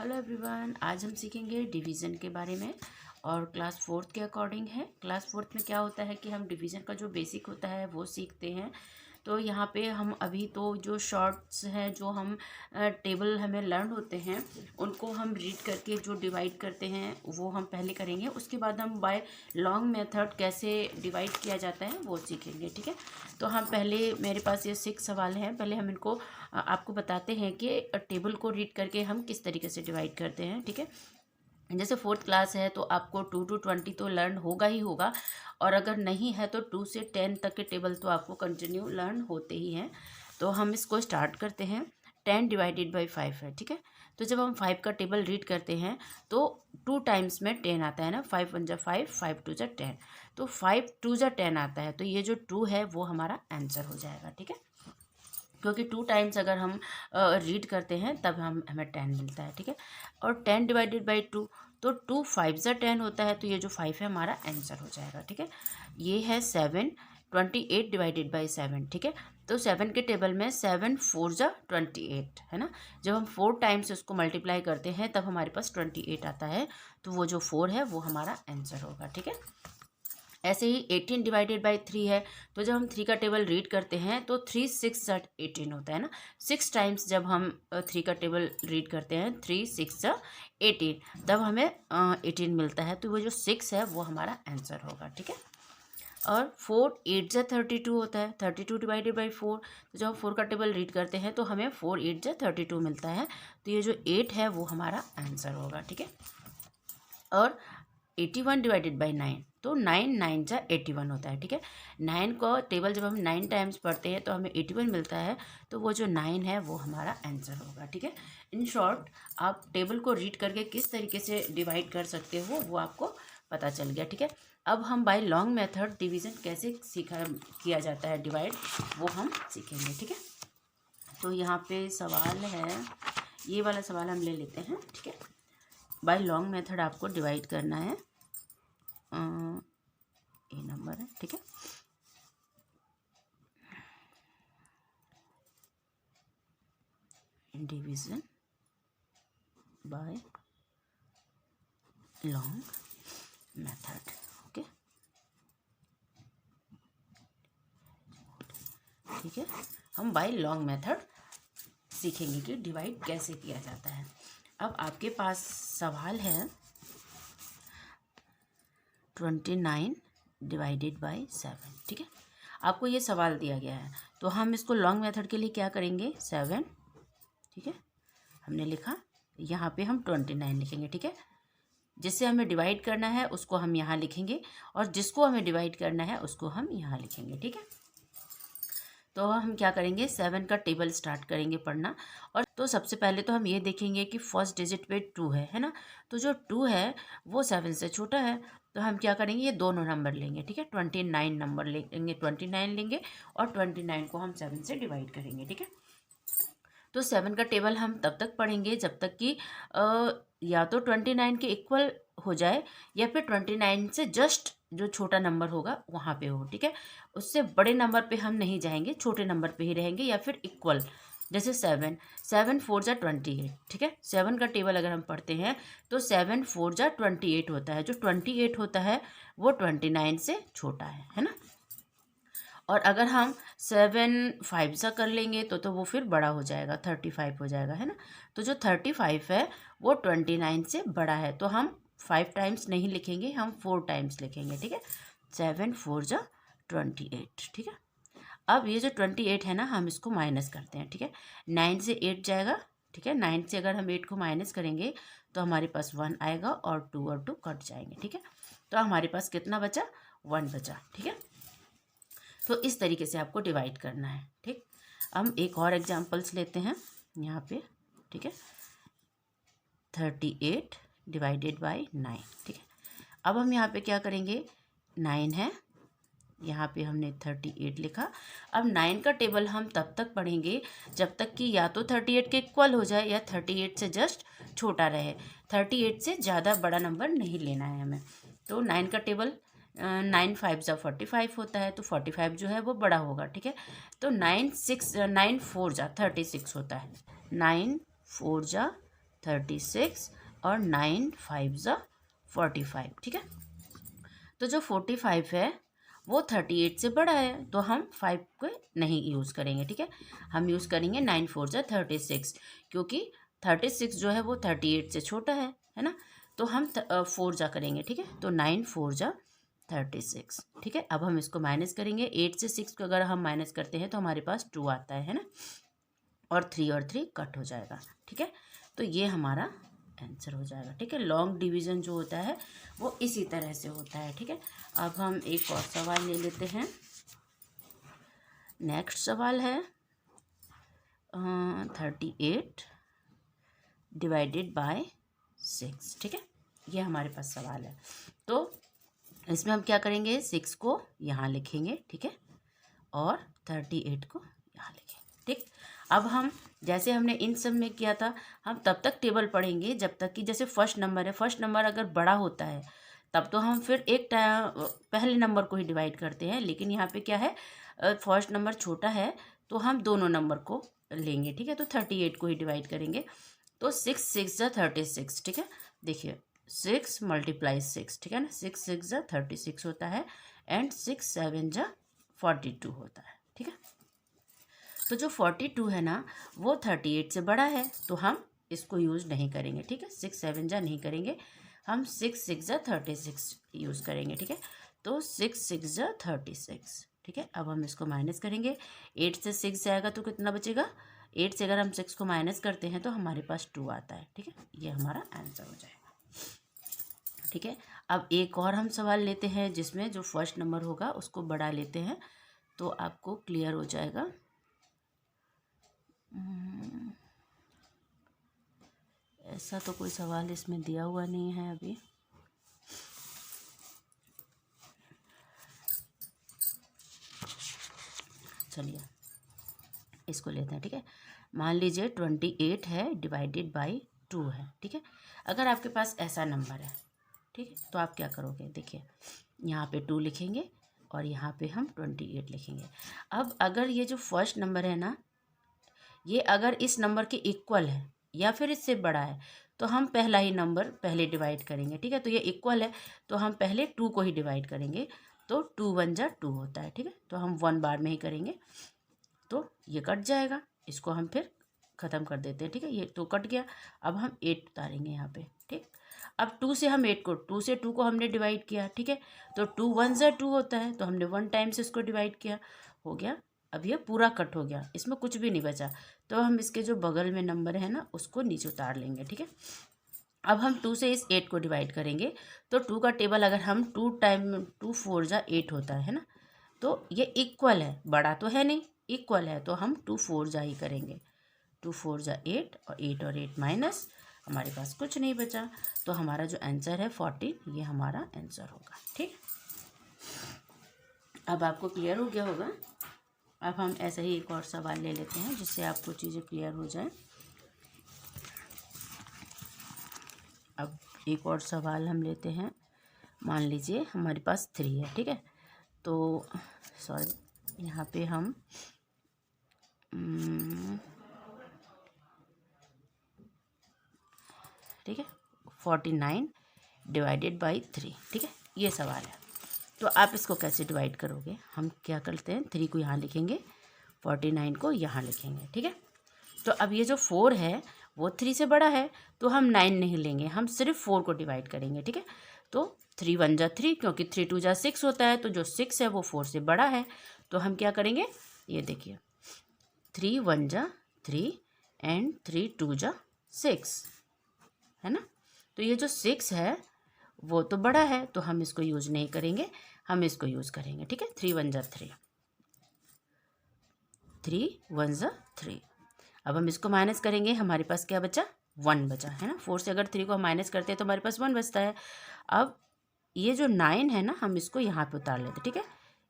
Hello everyone, आज हम सीखेंगे डिवीज़न के बारे में और क्लास फोर्थ के अकॉर्डिंग है। क्लास फोर्थ में क्या होता है कि हम डिवीज़न का जो बेसिक होता है वो सीखते हैं। तो यहाँ पे हम अभी तो जो शॉर्ट्स हैं, जो हम टेबल हमें लर्न होते हैं, उनको हम रीड करके जो डिवाइड करते हैं वो हम पहले करेंगे। उसके बाद हम बाय लॉन्ग मेथड कैसे डिवाइड किया जाता है वो सीखेंगे। ठीक है, तो हम पहले, मेरे पास ये 6 सवाल हैं। पहले हम इनको आपको बताते हैं कि टेबल को रीड करके हम किस तरीके से डिवाइड करते हैं। ठीक है, जैसे फोर्थ क्लास है तो आपको 2 to 20 तो लर्न होगा ही होगा, और अगर नहीं है तो 2 से 10 तक के टेबल तो आपको कंटिन्यू लर्न होते ही हैं। तो हम इसको स्टार्ट करते हैं। 10 डिवाइडेड बाई 5 है। ठीक है, तो जब हम 5 का टेबल रीड करते हैं तो 2 टाइम्स में 10 आता है ना। 5 1 जा 5, 5 2 जा 10, तो 5 2 जा 10 आता है। तो ये जो 2 है वो हमारा आंसर हो जाएगा। ठीक है, क्योंकि 2 टाइम्स अगर हम रीड करते हैं तब हमें 10 मिलता है। ठीक है, और 10 डिवाइडेड बाई 2, तो 2 5 जा 10 होता है। तो ये जो 5 है हमारा आंसर हो जाएगा। ठीक है, ये है 7, 28 डिवाइडेड बाई 7। ठीक है, तो 7 के टेबल में 7 4 जा 28 है ना। जब हम 4 टाइम्स उसको मल्टीप्लाई करते हैं तब हमारे पास 28 आता है। तो वो जो 4 है वो हमारा आंसर होगा। ठीक है, ऐसे ही 18 डिवाइडेड बाई 3 है। तो जब हम 3 का टेबल रीड करते हैं तो 3 6 जा 18 होता है ना। 6 टाइम्स जब हम 3 का टेबल रीड करते हैं, 3 6 जा 18, तब हमें 18 मिलता है। तो वो जो 6 है वो हमारा आंसर होगा। ठीक है, और 4 8 जा 32 होता है। 32 डिवाइडेड बाई 4, तो जब हम 4 का टेबल रीड करते हैं तो हमें 4 8 जा 32 मिलता है। तो ये जो 8 है वो हमारा आंसर होगा। ठीक है, और 81 डिवाइडेड बाई 9, तो 9 9 जा 81 होता है। ठीक है, 9 को टेबल जब हम 9 टाइम्स पढ़ते हैं तो हमें 81 मिलता है। तो वो जो 9 है वो हमारा आंसर होगा। ठीक है, इन शॉर्ट आप टेबल को रीड करके किस तरीके से डिवाइड कर सकते हो वो आपको पता चल गया। ठीक है, अब हम बाय लॉन्ग मेथड डिवीज़न कैसे सीखा किया जाता है डिवाइड, वो हम सीखेंगे। ठीक है, तो यहाँ पे सवाल है, ये वाला सवाल हम ले लेते हैं। ठीक है, बाय लॉन्ग मेथड आपको डिवाइड करना है। ए नंबर है। ठीक है, division bye long method. Okay, ठीक है, हम बाय लॉन्ग मेथड सीखेंगे कि डिवाइड कैसे किया जाता है। अब आपके पास सवाल है 29 डिवाइडेड बाई 7। ठीक है, आपको ये सवाल दिया गया है तो हम इसको लॉन्ग मेथड के लिए क्या करेंगे, 7। ठीक है, हमने लिखा, यहाँ पे हम 29 लिखेंगे। ठीक है, जिससे हमें डिवाइड करना है उसको हम यहाँ लिखेंगे, और जिसको हमें डिवाइड करना है उसको हम यहाँ लिखेंगे। ठीक है, तो हम क्या करेंगे, 7 का टेबल स्टार्ट करेंगे पढ़ना। और तो सबसे पहले तो हम ये देखेंगे कि फर्स्ट डिजिट पे 2 है ना। तो जो 2 है वो 7 से छोटा है। तो हम क्या करेंगे, ये दोनों नंबर लेंगे। ठीक है, 29 नंबर लेंगे, 29 लेंगे और 29 को हम 7 से डिवाइड करेंगे। ठीक है, तो 7 का टेबल हम तब तक पढ़ेंगे जब तक कि या तो 29 के इक्वल हो जाए, या फिर 29 से जस्ट जो छोटा नंबर होगा वहाँ पे हो। ठीक है, उससे बड़े नंबर पे हम नहीं जाएंगे, छोटे नंबर पे ही रहेंगे, या फिर इक्वल। जैसे 7 7 4 जा 28। ठीक है, 7 का टेबल अगर हम पढ़ते हैं तो 7 4 जा 28 होता है। जो 28 होता है वो 29 से छोटा है ना। और अगर हम 7 5 सा कर लेंगे तो वो फिर बड़ा हो जाएगा, 35 हो जाएगा, है ना। तो जो 35 है वो 29 से बड़ा है। तो हम 5 टाइम्स नहीं लिखेंगे, हम 4 टाइम्स लिखेंगे। ठीक है, 7 4 जा 28। ठीक है, अब ये जो 28 है ना, हम इसको माइनस करते हैं। ठीक है, 9 से 8 जाएगा। ठीक है, 9 से अगर हम 8 को माइनस करेंगे तो हमारे पास 1 आएगा, और 2 और 2 कट जाएंगे। ठीक है, तो हमारे पास कितना बचा, 1 बचा। ठीक है, तो इस तरीके से आपको डिवाइड करना है। ठीक, हम एक और एग्जांपल्स लेते हैं यहाँ पे। ठीक है, 38 डिवाइडेड बाई 9। ठीक है, अब हम यहाँ पे क्या करेंगे, 9 है, यहाँ पे हमने 38 लिखा। अब 9 का टेबल हम तब तक पढ़ेंगे जब तक कि या तो 38 के इक्वल हो जाए, या 38 से जस्ट छोटा रहे। 38 से ज़्यादा बड़ा नंबर नहीं लेना है हमें। तो 9 का टेबल 9 5 जा 45 होता है। तो 45 जो है वो बड़ा होगा। ठीक है, तो 9 4 जा 36 होता है। 9 4 जा 36 और 9 5 ज़ा 45, ठीक है। तो जो 45 है वो 38 से बड़ा है, तो हम 5 को नहीं यूज़ करेंगे, ठीक है। हम यूज़ करेंगे 9 4 ज़ा 36, क्योंकि 36 जो है वो 38 से छोटा है ना। तो हम 4 ज़ा करेंगे, ठीक है। तो 9 4 ज़ा 36, ठीक है। अब हम इसको माइनस करेंगे। 8 से 6 को अगर हम माइनस करते हैं तो हमारे पास 2 आता है ना, और 3 कट हो जाएगा, ठीक है। तो ये हमारा आंसर हो जाएगा, ठीक है। लॉन्ग डिवीज़न जो होता है वो इसी तरह से होता है, ठीक है। अब हम एक और सवाल ले लेते हैं। नेक्स्ट सवाल है 38 डिवाइडेड बाय 6, ठीक है। ये हमारे पास सवाल है। तो इसमें हम क्या करेंगे, 6 को यहाँ लिखेंगे, ठीक है, और 38 को यहाँ लिखेंगे, ठीक। अब हम जैसे हमने इन सब में किया था, हम तब तक टेबल पढ़ेंगे जब तक कि जैसे फर्स्ट नंबर है, फर्स्ट नंबर अगर बड़ा होता है तब तो हम फिर एक पहले नंबर को ही डिवाइड करते हैं, लेकिन यहाँ पे क्या है, फर्स्ट नंबर छोटा है तो हम दोनों नंबर को लेंगे, ठीक है। तो 38 को ही डिवाइड करेंगे। तो 6 6 ज़ा 36, ठीक है। देखिए 6 × 6, ठीक है ना। 6 6 ज़ा 36 होता है, एंड 6 7 ज़ा 42 होता है, ठीक है। तो जो 42 है ना वो 38 से बड़ा है, तो हम इसको यूज़ नहीं करेंगे, ठीक है। 6 7 ज़ा नहीं करेंगे, हम 6 6 ज़ा 36 यूज़ करेंगे, ठीक है। तो 6 6 ज़ा 36, ठीक है। अब हम इसको माइनस करेंगे। 8 से 6 जाएगा तो कितना बचेगा, 8 से अगर हम 6 को माइनस करते हैं तो हमारे पास 2 आता है, ठीक है। ये हमारा आंसर हो जाएगा, ठीक है। अब एक और हम सवाल लेते हैं जिसमें जो फर्स्ट नंबर होगा उसको बढ़ा लेते हैं, तो आपको क्लियर हो जाएगा। ऐसा तो कोई सवाल इसमें दिया हुआ नहीं है अभी। चलिए इसको लेते हैं, ठीक है। मान लीजिए 28 है डिवाइडेड बाई 2 है, ठीक है। अगर आपके पास ऐसा नंबर है, ठीक है, तो आप क्या करोगे, देखिए यहाँ पे 2 लिखेंगे और यहाँ पे हम 28 लिखेंगे। अब अगर ये जो फर्स्ट नंबर है ना, ये अगर इस नंबर के इक्वल है या फिर इससे बड़ा है तो हम पहला ही नंबर पहले डिवाइड करेंगे, ठीक है। तो ये इक्वल है तो हम पहले 2 को ही डिवाइड करेंगे, तो 2 1 ज़ा 2 होता है, ठीक है। तो हम 1 बार में ही करेंगे, तो ये कट जाएगा, इसको हम फिर ख़त्म कर देते हैं, ठीक है। ये तो कट गया। अब हम 8 उतारेंगे यहाँ पे, ठीक। अब 2 से हम 8 को 2 से 2 को हमने डिवाइड किया, ठीक है। तो 2 1 ज़ा 2 होता है, तो हमने 1 टाइम्स इसको डिवाइड किया, हो गया। अब ये पूरा कट हो गया, इसमें कुछ भी नहीं बचा, तो हम इसके जो बगल में नंबर है ना उसको नीचे उतार लेंगे, ठीक है। अब हम 2 से इस 8 को डिवाइड करेंगे, तो 2 का टेबल अगर हम 2 टाइम 2 4 ज़ा 8 होता है ना, तो ये इक्वल है, बड़ा तो है नहीं, इक्वल है, तो हम 2 4 ज़ा ही करेंगे। 2 4 ज़ा 8 और 8 माइनस, हमारे पास कुछ नहीं बचा, तो हमारा जो आंसर है 14, ये हमारा आंसर होगा, ठीक। अब आपको क्लियर हो गया होगा। अब हम ऐसे ही एक और सवाल ले लेते हैं जिससे आपको चीज़ें क्लियर हो जाए। अब एक और सवाल हम लेते हैं। मान लीजिए हमारे पास 3 है, ठीक है। तो सॉरी, यहाँ पे हम ठीक है 49 डिवाइडेड बाई 3, ठीक है, ये सवाल है। तो आप इसको कैसे डिवाइड करोगे, हम क्या करते हैं, 3 को यहाँ लिखेंगे, 49 को यहाँ लिखेंगे, ठीक है। तो अब ये जो 4 है वो 3 से बड़ा है, तो हम 9 नहीं लेंगे, हम सिर्फ 4 को डिवाइड करेंगे, ठीक है। तो 3 1 ज़ा 3, क्योंकि 3 2 ज़ा 6 होता है, तो जो 6 है वो 4 से बड़ा है, तो हम क्या करेंगे, ये देखिए 3 1 ज़ा 3 एंड 3 2 ज़ा 6 है ना। तो ये जो 6 है वो तो बड़ा है, तो हम इसको यूज़ नहीं करेंगे, हम इसको यूज़ करेंगे, ठीक है। 3 1 ज़ा 3, 3 1 ज़ा 3। अब हम इसको माइनस करेंगे, हमारे पास क्या बचा, 1 बचा, है ना। 4 से अगर 3 को हम माइनस करते हैं तो हमारे पास 1 बचता है। अब ये जो 9 है ना, हम इसको यहाँ पे उतार लेते हैं, ठीक है।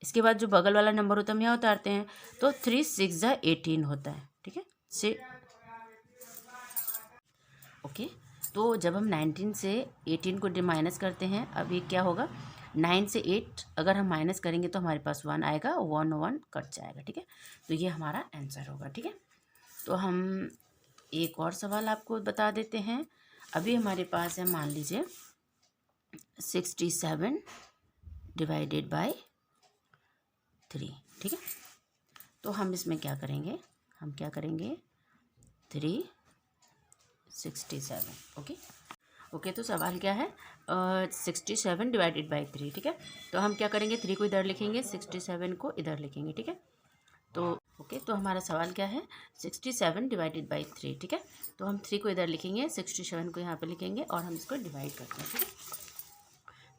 इसके बाद जो बगल वाला नंबर होता है हम यहाँ उतारते हैं, तो 3 6 ज़ा 18 होता है, ठीक है। ओके, तो जब हम 19 से 18 को माइनस करते हैं, अब ये क्या होगा, 9 से 8 अगर हम माइनस करेंगे तो हमारे पास 1 आएगा, 1 1 कट जाएगा, ठीक है। तो ये हमारा आंसर होगा, ठीक है। तो हम एक और सवाल आपको बता देते हैं। अभी हमारे पास है, मान लीजिए 67 डिवाइडेड बाय 3, ठीक है। तो हम इसमें क्या करेंगे, हम क्या करेंगे 367, ओके। तो सवाल क्या है, 67 डिवाइडेड बाई 3, ठीक है। तो हम क्या करेंगे, 3 को इधर लिखेंगे, 67 को इधर लिखेंगे, ठीक है। तो ओके, तो हमारा सवाल क्या है, 67 डिवाइडेड बाई 3, ठीक है। तो हम 3 को इधर लिखेंगे, 67 को यहाँ पे लिखेंगे और हम इसको डिवाइड करते हैं, ठीक है।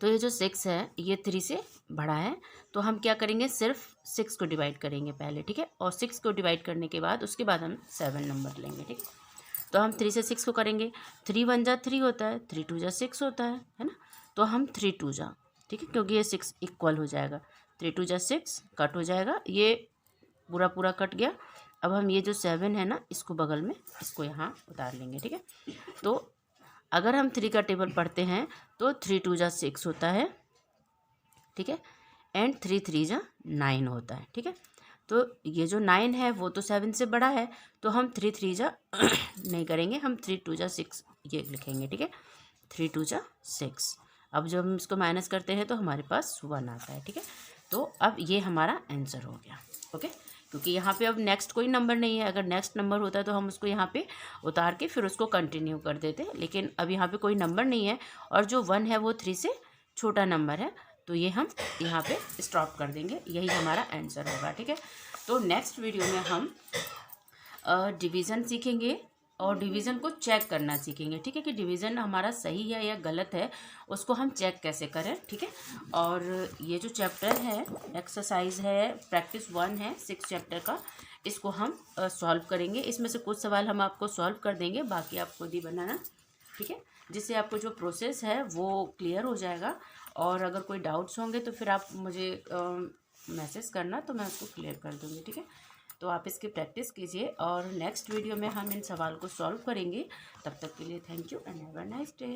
तो ये जो 6 है ये 3 से बड़ा है, तो हम क्या करेंगे, सिर्फ 6 को डिवाइड करेंगे पहले, ठीक है। और 6 को डिवाइड करने के बाद उसके बाद हम 7 नंबर लेंगे, ठीक है। तो हम 3 से 6 को करेंगे, 3 1 जा 3 होता है, 3 2 जा 6 होता है ना। तो हम 3 2 जा, ठीक है, क्योंकि ये 6 इक्वल हो जाएगा, 3 2 जा 6 कट हो जाएगा, ये पूरा पूरा कट गया। अब हम ये जो 7 है ना, इसको बगल में, इसको यहाँ उतार लेंगे, ठीक है। तो अगर हम 3 का टेबल पढ़ते हैं तो 3 2 जा 6 होता है, ठीक है, एंड 3 3 जा 9 होता है, ठीक है। तो ये जो 9 है वो तो 7 से बड़ा है, तो हम 3 3 जा नहीं करेंगे, हम 3 2 जा 6 ये लिखेंगे, ठीक है, 3 2 जा 6। अब जब हम इसको माइनस करते हैं तो हमारे पास 1 आता है, ठीक है। तो अब ये हमारा आंसर हो गया, ओके। क्योंकि यहाँ पे अब नेक्स्ट कोई नंबर नहीं है, अगर नेक्स्ट नंबर होता है तो हम उसको यहाँ पे उतार के फिर उसको कंटिन्यू कर देते, लेकिन अब यहाँ पे कोई नंबर नहीं है और जो 1 है वो 3 से छोटा नंबर है, तो ये हम यहाँ पे स्टॉप कर देंगे, यही हमारा आंसर होगा, ठीक है। तो नेक्स्ट वीडियो में हम डिवीज़न सीखेंगे और डिवीज़न को चेक करना सीखेंगे, ठीक है, कि डिवीज़न हमारा सही है या गलत है, उसको हम चेक कैसे करें, ठीक है। और ये जो चैप्टर है, एक्सरसाइज है, प्रैक्टिस 1 है 6 चैप्टर का, इसको हम सॉल्व करेंगे। इसमें से कुछ सवाल हम आपको सॉल्व कर देंगे, बाकी आप खुद ही बनाना, ठीक है, जिससे आपको जो प्रोसेस है वो क्लियर हो जाएगा। और अगर कोई डाउट्स होंगे तो फिर आप मुझे मैसेज करना, तो मैं उसको क्लियर कर दूँगी, ठीक है। तो आप इसकी प्रैक्टिस कीजिए और नेक्स्ट वीडियो में हम इन सवाल को सॉल्व करेंगे। तब तक के लिए thank you and have a nice day.